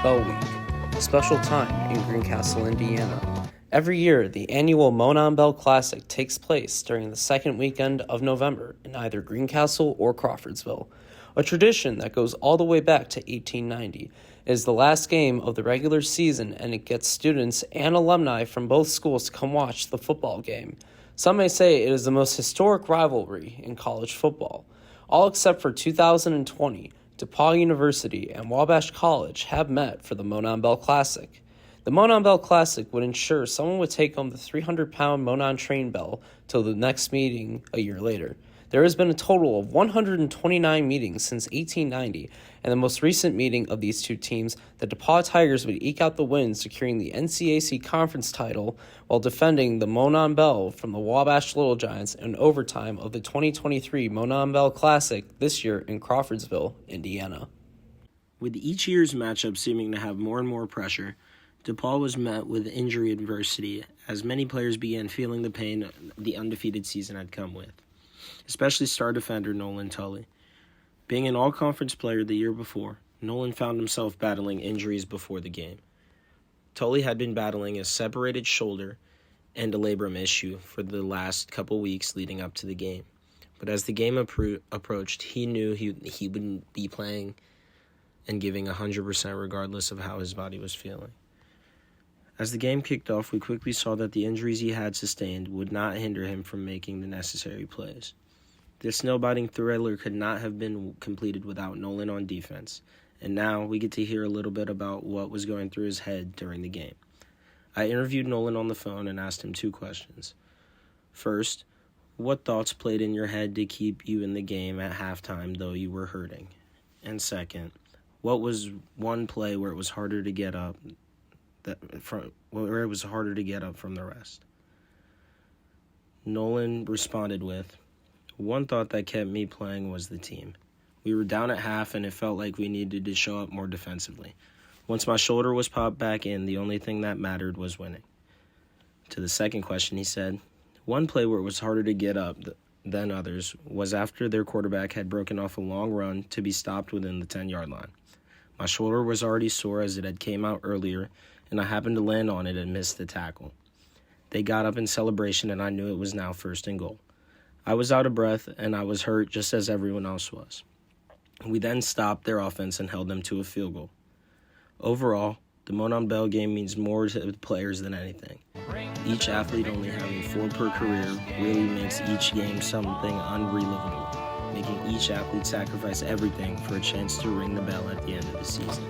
Bell Week, a special time in Greencastle, Indiana. Every year, the annual Monon Bell Classic takes place during the second weekend of November in either Greencastle or Crawfordsville. A tradition that goes all the way back to 1890. It is the last game of the regular season, and it gets students and alumni from both schools to come watch the football game. Some may say it is the most historic rivalry in college football. All except for 2020, DePaul University and Wabash College have met for the Monon Bell Classic. The Monon Bell Classic would ensure someone would take home the 300-pound Monon train bell till the next meeting a year later. There has been a total of 129 meetings since 1890, and the most recent meeting of these two teams, the DePaul Tigers would eke out the win, securing the NCAC conference title while defending the Monon Bell from the Wabash Little Giants in overtime of the 2023 Monon Bell Classic this year in Crawfordsville, Indiana. With each year's matchup seeming to have more and more pressure, DePaul was met with injury adversity as many players began feeling the pain the undefeated season had come with, especially star defender Nolan Tully. Being an all-conference player the year before, Nolan found himself battling injuries before the game. Tully had been battling a separated shoulder and a labrum issue for the last couple weeks leading up to the game. But as the game approached, he knew he wouldn't be playing and giving 100% regardless of how his body was feeling. As the game kicked off, we quickly saw that the injuries he had sustained would not hinder him from making the necessary plays. This nail-biting thriller could not have been completed without Nolan on defense, and now we get to hear a little bit about what was going through his head during the game. I interviewed Nolan on the phone and asked him two questions. First, what thoughts played in your head to keep you in the game at halftime though you were hurting? And second, what was one play where it was harder to get up from the rest? Nolan responded with, "One thought that kept me playing was the team. We were down at half and it felt like we needed to show up more defensively. Once my shoulder was popped back in, the only thing that mattered was winning." To the second question, he said, "One play where it was harder to get up than others was after their quarterback had broken off a long run to be stopped within the 10-yard line. My shoulder was already sore as it had came out earlier, and I happened to land on it and missed the tackle. They got up in celebration, and I knew it was now 1st and goal. I was out of breath, and I was hurt just as everyone else was. We then stopped their offense and held them to a field goal. Overall, the Monon Bell game means more to the players than anything. Each athlete only having 4 per career really makes each game something unrelivable, making each athlete sacrifice everything for a chance to ring the bell at the end of the season.